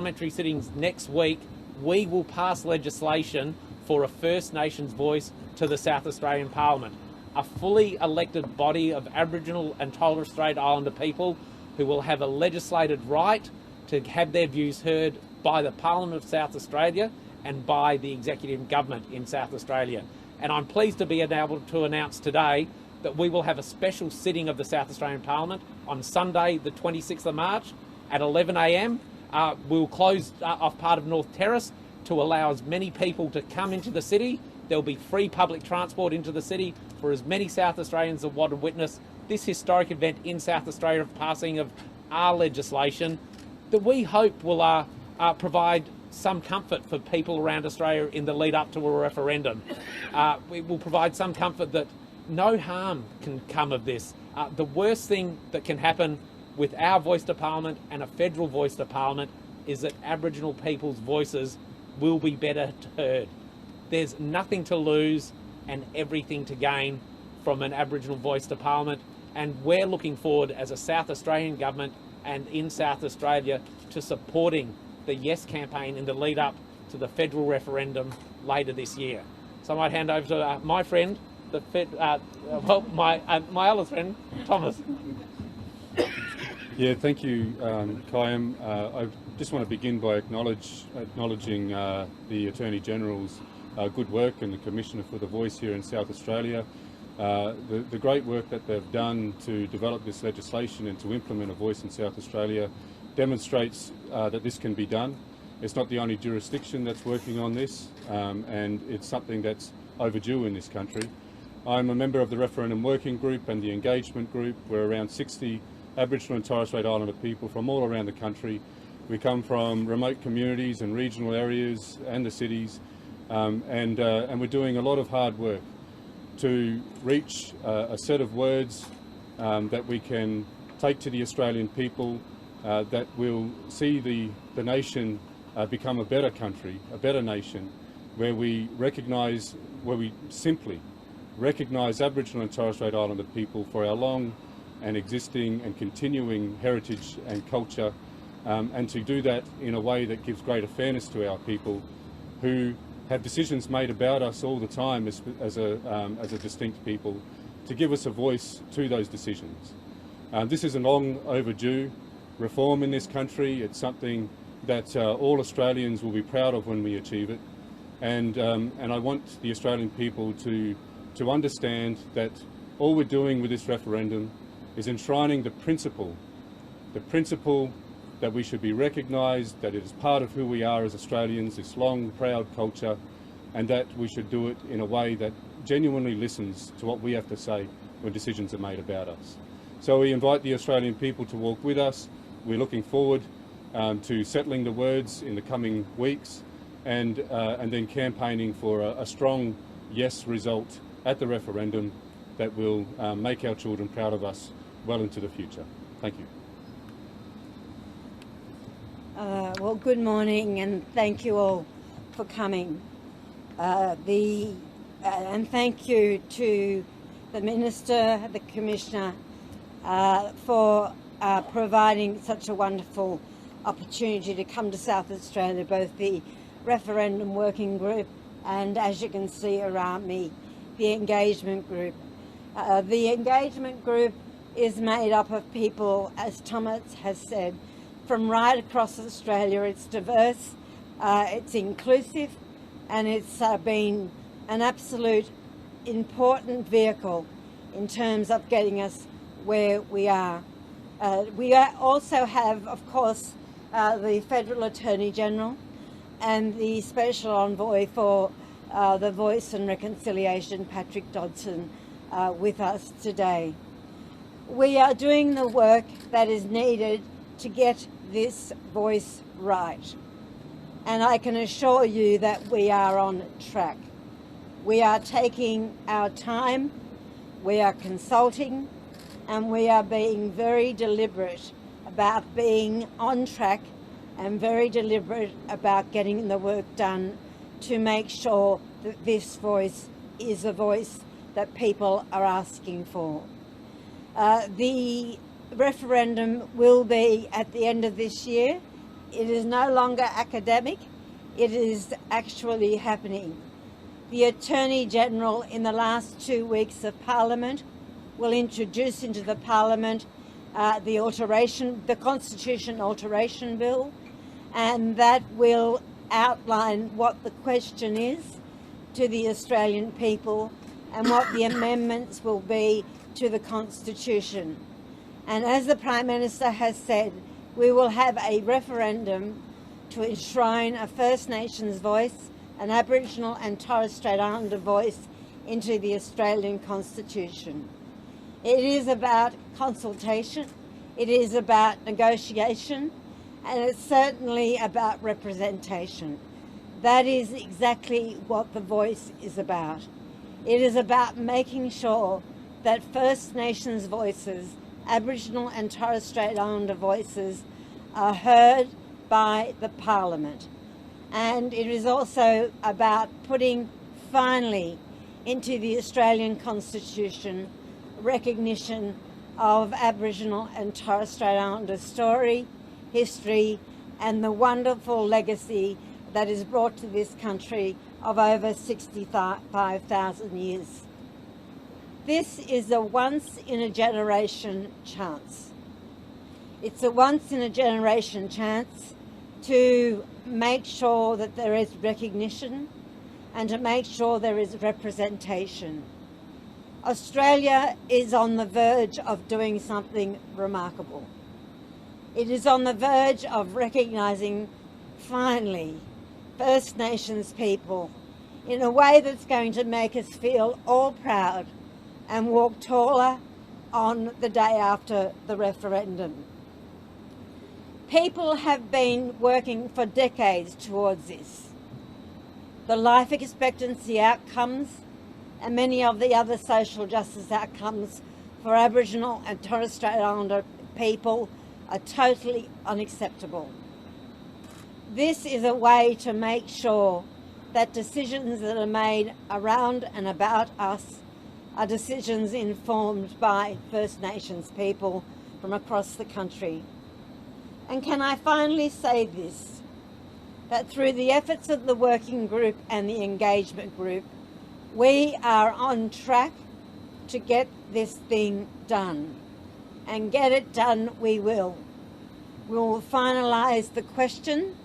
parliamentary sittings next week, we will pass legislation for a First Nations voice to the South Australian Parliament, a fully elected body of Aboriginal and Torres Strait Islander people who will have a legislated right to have their views heard by the Parliament of South Australia and by the executive government in South Australia. And I'm pleased to be able to announce today that we will have a special sitting of the South Australian Parliament on Sunday, the 26th of March at 11 a.m. We'll close off part of North Terrace to allow as many people to come into the city. There'll be free public transport into the city for as many South Australians that want to witness this historic event in South Australia of passing of our legislation that we hope will provide some comfort for people around Australia in the lead up to a referendum. We will provide some comfort that no harm can come of this. The worst thing that can happen with our voice to Parliament and a federal voice to Parliament is that Aboriginal people's voices will be better heard. There's nothing to lose and everything to gain from an Aboriginal voice to Parliament, and we're looking forward as a South Australian government and in South Australia to supporting the Yes campaign in the lead up to the federal referendum later this year. So I might hand over to my friend, my other friend, Thomas. Yeah, thank you, Kayam. I just want to begin by acknowledging the Attorney General's good work and the Commissioner for the Voice here in South Australia. The great work that they've done to develop this legislation and to implement a voice in South Australia demonstrates that this can be done. It's not the only jurisdiction that's working on this, and it's something that's overdue in this country. I'm a member of the Referendum Working Group and the Engagement Group. We're around 60 Aboriginal and Torres Strait Islander people from all around the country. We come from remote communities and regional areas and the cities, and we're doing a lot of hard work to reach a set of words that we can take to the Australian people that will see the nation become a better country, a better nation, where we simply recognise Aboriginal and Torres Strait Islander people for our long and existing and continuing heritage and culture, and to do that in a way that gives greater fairness to our people who have decisions made about us all the time as a distinct people, to give us a voice to those decisions. This is a long overdue reform in this country. It's something that all Australians will be proud of when we achieve it, and I want the Australian people to understand that all we're doing with this referendum is enshrining the principle that we should be recognised, that it is part of who we are as Australians, this long, proud culture, and that we should do it in a way that genuinely listens to what we have to say when decisions are made about us. So we invite the Australian people to walk with us. We're looking forward to settling the words in the coming weeks and then campaigning for a strong yes result at the referendum that will make our children proud of us well into the future. Thank you. Well, good morning, and thank you all for coming. And thank you to the Minister, the Commissioner, for providing such a wonderful opportunity to come to South Australia, both the Referendum Working Group and, as you can see around me, the Engagement Group. The Engagement Group is made up of people, as Thomas has said, from right across Australia. It's diverse, it's inclusive, and it's been an absolute important vehicle in terms of getting us where we are. We also have, of course, the Federal Attorney General and the Special Envoy for the Voice and Reconciliation, Patrick Dodson, with us today. We are doing the work that is needed to get this voice right, and I can assure you that we are on track. We are taking our time, we are consulting, and we are being very deliberate about being on track and very deliberate about getting the work done to make sure that this voice is a voice that people are asking for. The referendum will be at the end of this year, It is no longer academic, it is actually happening. The Attorney General in the last 2 weeks of Parliament will introduce into the Parliament the Constitution Alteration Bill, and that will outline what the question is to the Australian people and what the amendments will be to the Constitution. And as the Prime Minister has said, we will have a referendum to enshrine a First Nations voice, an Aboriginal and Torres Strait Islander voice into the Australian Constitution. It is about consultation, it is about negotiation, and it's certainly about representation. That is exactly what the voice is about. It is about making sure that First Nations voices, Aboriginal and Torres Strait Islander voices, are heard by the Parliament. And it is also about putting finally into the Australian Constitution recognition of Aboriginal and Torres Strait Islander story, history, and the wonderful legacy that is brought to this country of over 65,000 years. This is a once-in-a-generation chance. It's a once-in-a-generation chance to make sure that there is recognition and to make sure there is representation. Australia is on the verge of doing something remarkable. It is on the verge of recognising, finally, First Nations people in a way that's going to make us feel all proud and walk taller on the day after the referendum. People have been working for decades towards this. The life expectancy outcomes and many of the other social justice outcomes for Aboriginal and Torres Strait Islander people are totally unacceptable. This is a way to make sure that decisions that are made around and about us are decisions informed by First Nations people from across the country. And can I finally say this, that through the efforts of the working group and the engagement group, we are on track to get this thing done. And get it done we will. We will finalise the question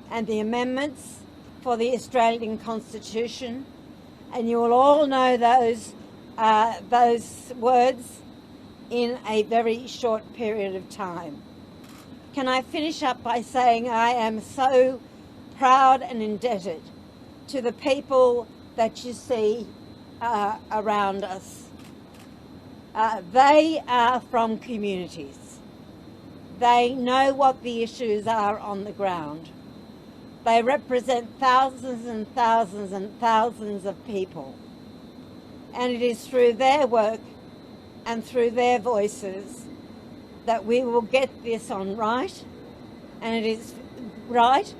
and the amendments for the Australian Constitution, and you will all know those words in a very short period of time. Can I finish up by saying I am so proud and indebted to the people that you see around us. They are from communities. They know what the issues are on the ground. They represent thousands and thousands and thousands of people. And it is through their work and through their voices that we will get this on right. And it is right.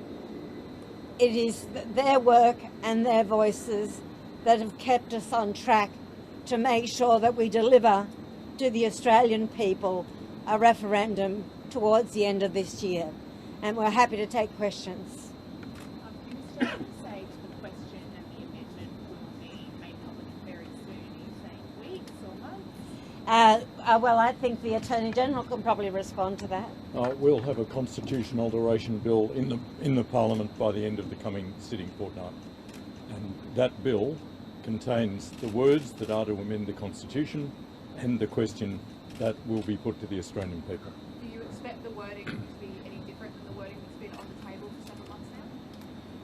It is their work and their voices that have kept us on track to make sure that we deliver to the Australian people a referendum towards the end of this year. And we're happy to take questions. Minister, you say the question and the amendment will be made public very soon. Are you saying weeks or months? Well, I think the Attorney General can probably respond to that. We'll have a constitution alteration bill in the Parliament by the end of the coming sitting fortnight. And that bill contains the words that are to amend the Constitution and the question that will be put to the Australian people. Do you expect the wording to be any different than the wording that's been on the table for several months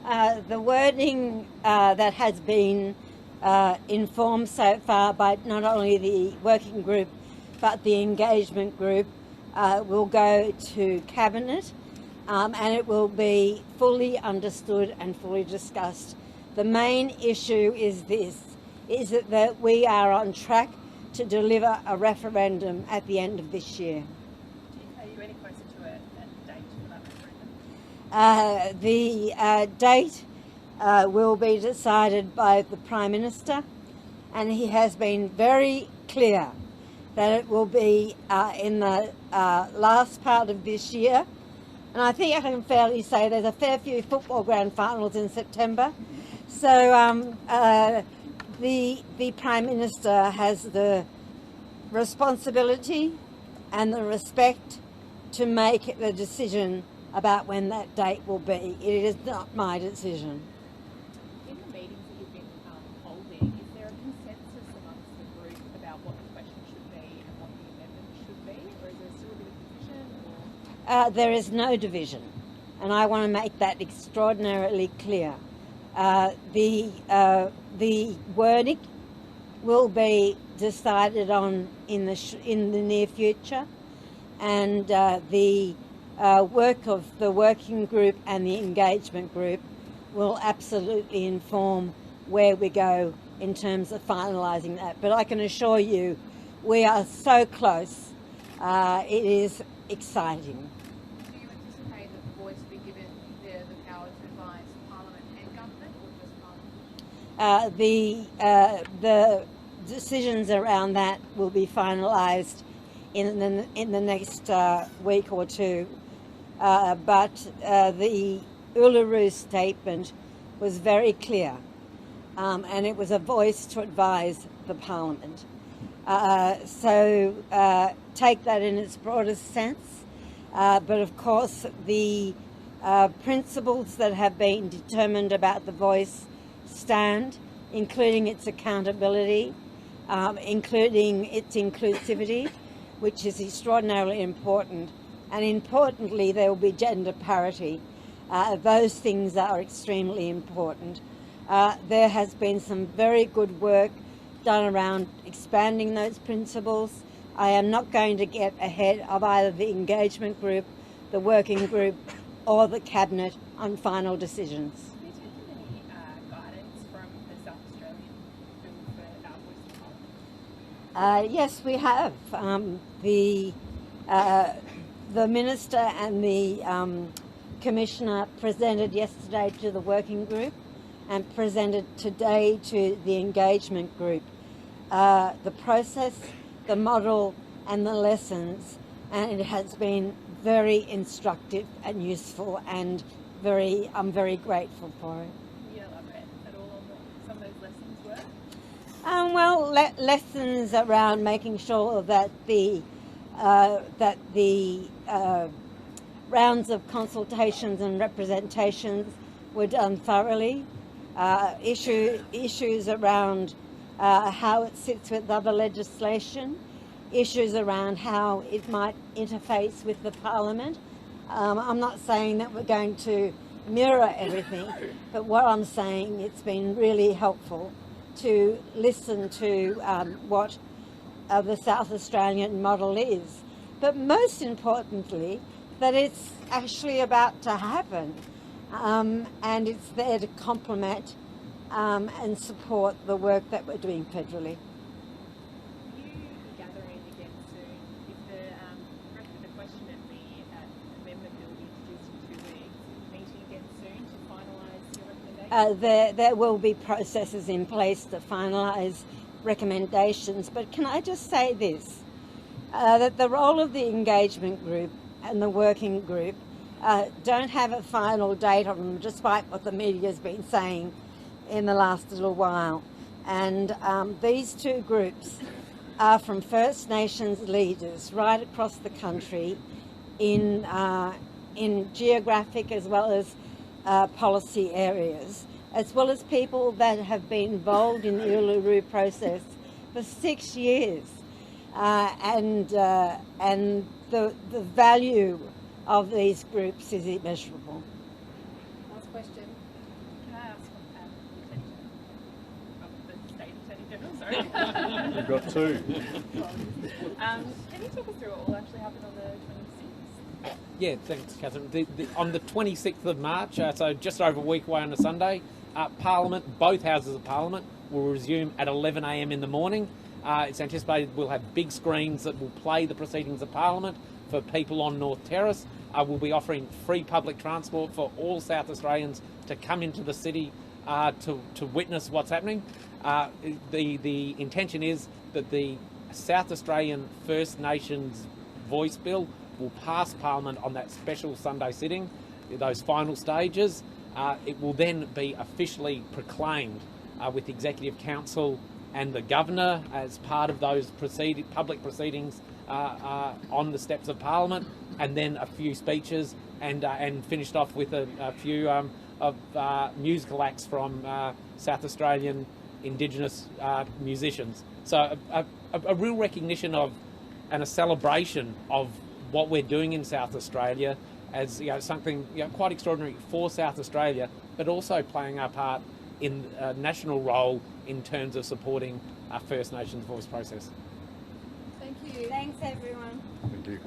now? The wording that has been informed so far by not only the working group but the engagement group will go to Cabinet and it will be fully understood and fully discussed. The main issue is this, is that we are on track to deliver a referendum at the end of this year. Are you any closer to a date for that referendum? The date will be decided by the Prime Minister, and he has been very clear that it will be in the last part of this year, And I think I can fairly say there's a fair few football grand finals in September. So the Prime Minister has the responsibility and the respect to make the decision about when that date will be. It is not my decision. In the meetings that you've been holding, is there a consensus amongst the group about what the question should be and what the amendment should be, or is there still a bit of division? Or? There is no division, and I want to make that extraordinarily clear. The wording will be decided on in the near future, and the work of the working group and the engagement group will absolutely inform where we go in terms of finalising that. But I can assure you, we are so close. It is exciting. Do you anticipate that the voice will be given the power to advise Parliament and Government, or just Parliament? The decisions around that will be finalised in the next week or two. But the Uluru statement was very clear, and it was a voice to advise the Parliament. So take that in its broadest sense. But of course, the principles that have been determined about the voice stand, including its accountability, including its inclusivity, which is extraordinarily important. And importantly, there will be gender parity. Those things are extremely important. There has been some very good work done around expanding those principles. I am not going to get ahead of either the engagement group, the working group, or the cabinet on final decisions. Have you taken any guidance from the South Australian bill for our voice to Parliament? Yes, we have. The Minister and the Commissioner presented yesterday to the working group and presented today to the engagement group the process, the model and the lessons, and it has been very instructive and useful, and I'm very grateful for it. Can you elaborate at all on what some of those lessons were? Lessons around making sure that the rounds of consultations and representations were done thoroughly. Issues around how it sits with other legislation, issues around how it might interface with the Parliament. I'm not saying that we're going to mirror everything, but what I'm saying, it's been really helpful to listen to what the South Australian model is. But most importantly, that it's actually about to happen, and it's there to complement and support the work that we're doing federally. Will you be gathering again soon if the question and the amendment bill will be introduced in 2 weeks? Meeting again soon to finalise your recommendations? There will be processes in place to finalise recommendations, but can I just say this, that the role of the engagement group and the working group don't have a final date on them, despite what the media's been saying in the last little while. And these two groups are from First Nations leaders right across the country in geographic as well as policy areas, as well as people that have been involved in the Uluru process for 6 years. And the value of these groups is immeasurable. Last question. Can I ask the State Attorney General? Sorry. You've got two. Can you talk us through what will actually happen on the 26th? Yeah, thanks, Catherine. On the 26th of March, so just over a week away on a Sunday, Parliament, both houses of Parliament, will resume at 11 a.m. in the morning. It's anticipated we'll have big screens that will play the proceedings of Parliament for people on North Terrace. We'll be offering free public transport for all South Australians to come into the city to witness what's happening. The intention is that the South Australian First Nations voice bill will pass Parliament on that special Sunday sitting, those final stages. It will then be officially proclaimed with the Executive Council and the Governor as part of those public proceedings on the steps of Parliament, and then a few speeches, and finished off with a few of musical acts from South Australian Indigenous musicians. So a real recognition of and a celebration of what we're doing in South Australia as something quite extraordinary for South Australia, but also playing our part in a national role in terms of supporting our First Nations voice process. Thank you. Thanks, everyone. Thank you.